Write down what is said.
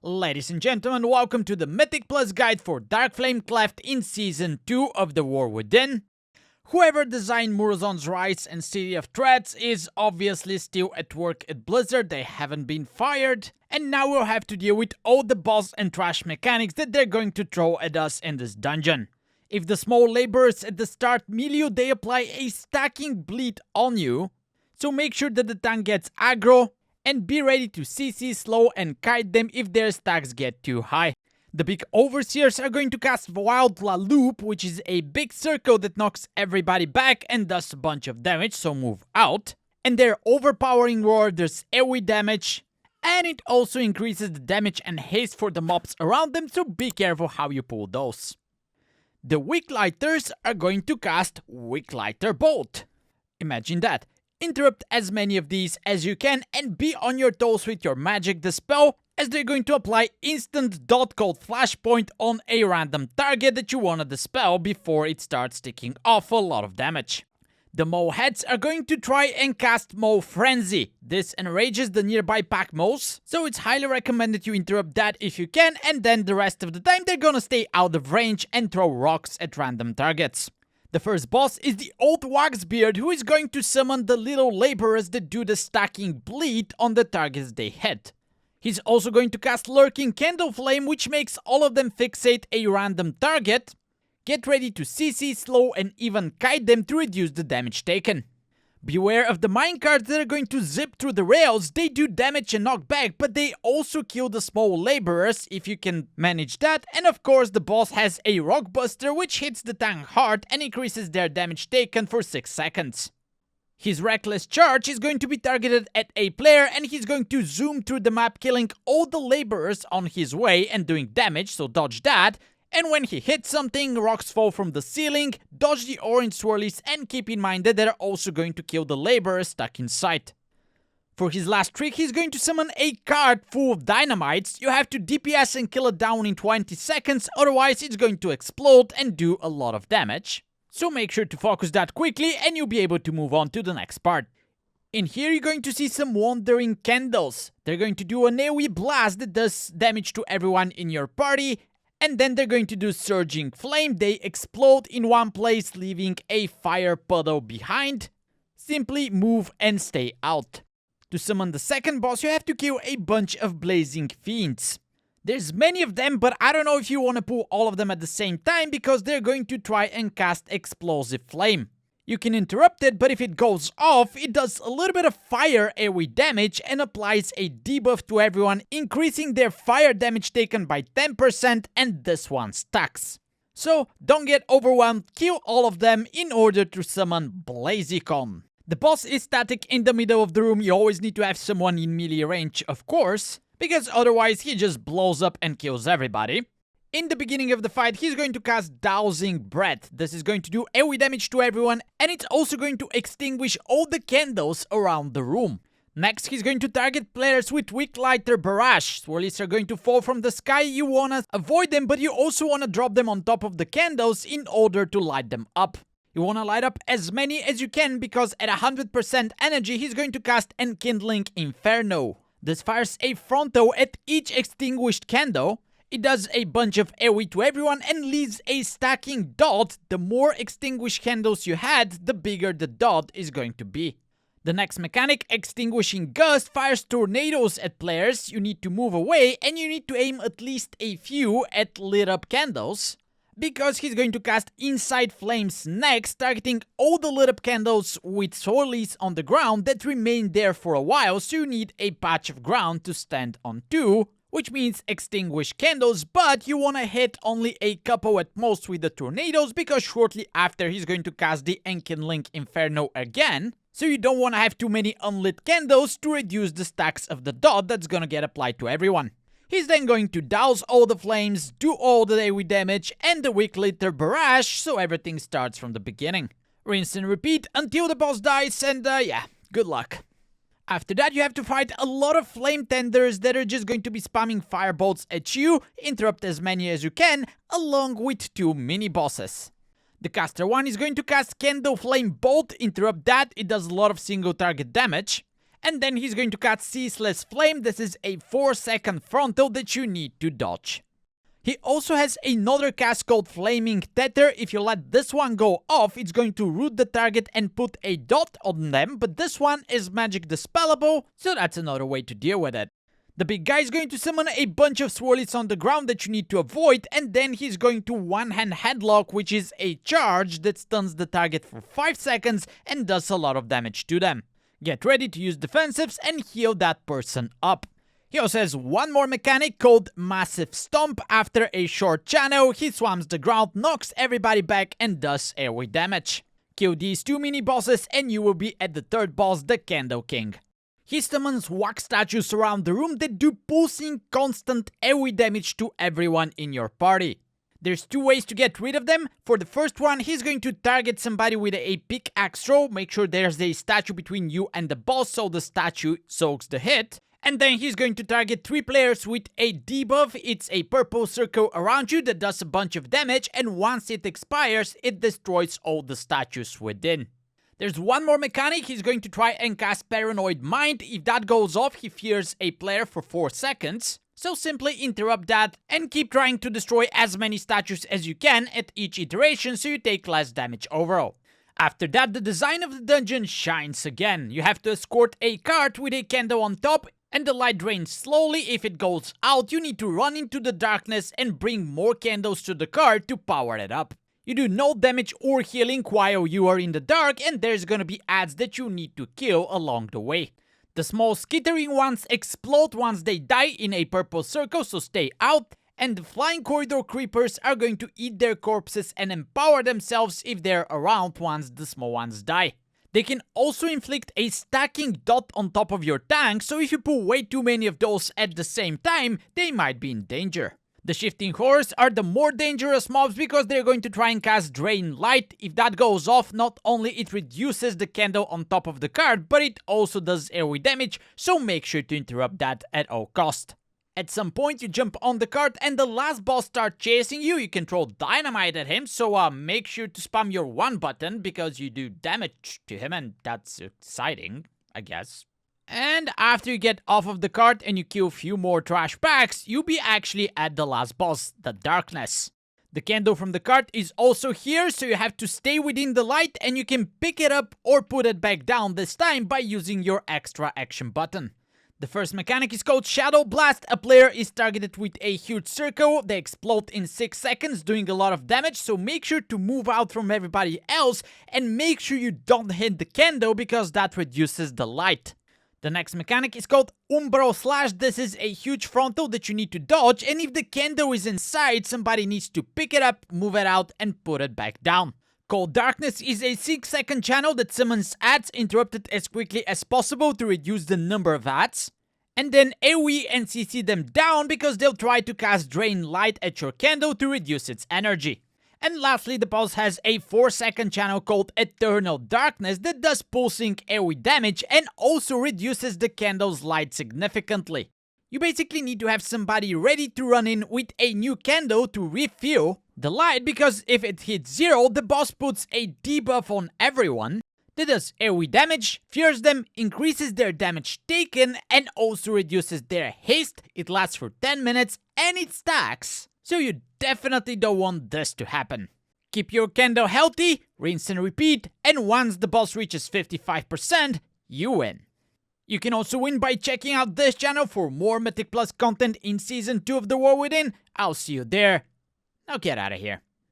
Ladies and gentlemen, welcome to the Mythic Plus guide for Darkflame Cleft in Season 2 of The War Within. Whoever designed Murozond's Rise and City of Threats is obviously still at work at Blizzard, they haven't been fired, and now we'll have to deal with all the boss and trash mechanics that they're going to throw at us in this dungeon. If the small laborers at the start melee you, they apply a stacking bleed on you, so make sure that the tank gets aggro, and be ready to CC slow and kite them if their stacks get too high. The big overseers are going to cast Wild La Loop, which is a big circle that knocks everybody back and does a bunch of damage, so move out. And their overpowering roar does AoE damage, and it also increases the damage and haste for the mobs around them, so be careful how you pull those. The Weak Lighters are going to cast Weak Lighter Bolt. Imagine that. Interrupt as many of these as you can and be on your toes with your magic dispel, as they're going to apply instant dot called flashpoint on a random target that you want to dispel before it starts ticking off a lot of damage. The Mole Heads are going to try and cast Mole Frenzy. This enrages the nearby pack moles, so it's highly recommended you interrupt that if you can, and then the rest of the time they're gonna stay out of range and throw rocks at random targets. The first boss is the old Waxbeard, who is going to summon the little laborers that do the stacking bleed on the targets they hit. He's also going to cast Lurking Candle Flame, which makes all of them fixate a random target. Get ready to CC slow and even kite them to reduce the damage taken. Beware of the minecarts that are going to zip through the rails. They do damage and knock back, but they also kill the small laborers if you can manage that. And of course the boss has a Rockbuster, which hits the tank hard and increases their damage taken for 6 seconds. His Reckless Charge is going to be targeted at a player, and he's going to zoom through the map, killing all the laborers on his way and doing damage, so dodge that. And when he hits something, rocks fall from the ceiling, dodge the orange swirlies, and keep in mind that they're also going to kill the laborers stuck inside. For his last trick, he's going to summon a cart full of dynamites. You have to DPS and kill it down in 20 seconds, otherwise it's going to explode and do a lot of damage. So make sure to focus that quickly and you'll be able to move on to the next part. In here you're going to see some Wandering Candles. They're going to do an AoE blast that does damage to everyone in your party. And then they're going to do Surging Flame. They explode in one place, leaving a fire puddle behind. Simply move and stay out. To summon the second boss, you have to kill a bunch of Blazing Fiends. There's many of them, but I don't know if you want to pull all of them at the same time, because they're going to try and cast Explosive Flame. You can interrupt it, but if it goes off, it does a little bit of fire AoE damage and applies a debuff to everyone, increasing their fire damage taken by 10%, and this one stacks. So don't get overwhelmed, kill all of them in order to summon Blazikon. The boss is static in the middle of the room. You always need to have someone in melee range, of course, because otherwise he just blows up and kills everybody. In the beginning of the fight, he's going to cast Dousing Breath. This is going to do AoE damage to everyone, and it's also going to extinguish all the candles around the room. Next, he's going to target players with Weak Lighter Barrage. Swirlies are going to fall from the sky. You wanna avoid them, but you also wanna drop them on top of the candles in order to light them up. You wanna light up as many as you can, because at 100% energy, he's going to cast Enkindling Inferno. This fires a frontal at each extinguished candle. It does a bunch of AoE to everyone and leaves a stacking dot. The more extinguished candles you had, the bigger the dot is going to be. The next mechanic, Extinguishing Gust, fires tornadoes at players. You need to move away and you need to aim at least a few at lit up candles, because he's going to cast Inside Flames next, targeting all the lit up candles with swirlies on the ground that remain there for a while, so you need a patch of ground to stand on too. Which means extinguish candles, but you wanna hit only a couple at most with the tornadoes, because shortly after he's going to cast the Enkindling Inferno again. So you don't wanna have too many unlit candles to reduce the stacks of the dot that's gonna get applied to everyone. He's then going to douse all the flames, do all the AoE damage and the Weak Lighter Barrage, so everything starts from the beginning. Rinse and repeat until the boss dies, and yeah, good luck. After that, you have to fight a lot of flame tenders that are just going to be spamming firebolts at you. Interrupt as many as you can, along with 2 mini bosses. The caster 1 is going to cast Candle Flame Bolt. Interrupt that, it does a lot of single target damage. And then he's going to cast Ceaseless Flame. This is a 4-second frontal that you need to dodge. He also has another cast called Flaming Tether. If you let this one go off, it's going to root the target and put a dot on them, but this one is magic dispellable, so that's another way to deal with it. The big guy is going to summon a bunch of swirlies on the ground that you need to avoid, and then he's going to one-hand headlock, which is a charge that stuns the target for 5 seconds and does a lot of damage to them. Get ready to use defensives and heal that person up. He also has one more mechanic called Massive Stomp. After a short channel, he swams the ground, knocks everybody back and does AoE damage. Kill these 2 mini bosses and you will be at the 3rd boss, the Candle King. He summons wax statues around the room that do pulsing constant AoE damage to everyone in your party. There's 2 ways to get rid of them. For the first one, he's going to target somebody with a pickaxe throw. Make sure there's a statue between you and the boss so the statue soaks the hit. And then he's going to target 3 players with a debuff. It's a purple circle around you that does a bunch of damage, and once it expires, it destroys all the statues within. There's one more mechanic. He's going to try and cast Paranoid Mind. If that goes off, he fears a player for 4 seconds. So simply interrupt that and keep trying to destroy as many statues as you can at each iteration so you take less damage overall. After that, the design of the dungeon shines again. You have to escort a cart with a candle on top and the light drains slowly. If it goes out, you need to run into the darkness and bring more candles to the cart to power it up. You do no damage or healing while you are in the dark, and there's gonna be ads that you need to kill along the way. The small skittering ones explode once they die in a purple circle, so stay out. And the flying corridor creepers are going to eat their corpses and empower themselves if they're around once the small ones die. They can also inflict a stacking dot on top of your tank, so if you pull way too many of those at the same time, they might be in danger. The shifting horrors are the more dangerous mobs because they're going to try and cast Drain Light. If that goes off, not only it reduces the candle on top of the card, but it also does AoE damage, so make sure to interrupt that at all cost. At some point, you jump on the cart and the last boss starts chasing you. You can throw dynamite at him, so make sure to spam your 1 button because you do damage to him, and that's exciting, I guess. And after you get off of the cart and you kill a few more trash packs, you'll be actually at the last boss, the Darkness. The candle from the cart is also here, so you have to stay within the light and you can pick it up or put it back down this time by using your extra action button. The first mechanic is called Shadow Blast. A player is targeted with a huge circle. They explode in 6 seconds, doing a lot of damage, so make sure to move out from everybody else and make sure you don't hit the candle because that reduces the light. The next mechanic is called Umbral Slash. This is a huge frontal that you need to dodge, and if the candle is inside, somebody needs to pick it up, move it out, and put it back down. Cold Darkness is a 6-second channel that summons ads interrupted as quickly as possible to reduce the number of ads. And then AoE and CC them down because they'll try to cast Drain Light at your candle to reduce its energy. And lastly, the boss has a 4-second channel called Eternal Darkness that does pulsing AoE damage and also reduces the candle's light significantly. You basically need to have somebody ready to run in with a new candle to refill the light, because if it hits 0, the boss puts a debuff on everyone that does AoE damage, fears them, increases their damage taken, and also reduces their haste. It lasts for 10 minutes and it stacks. So you definitely don't want this to happen. Keep your candle healthy, rinse and repeat, and once the boss reaches 55%, you win. You can also win by checking out this channel for more Mythic Plus content in Season 2 of The War Within. I'll see you there. Now get out of here.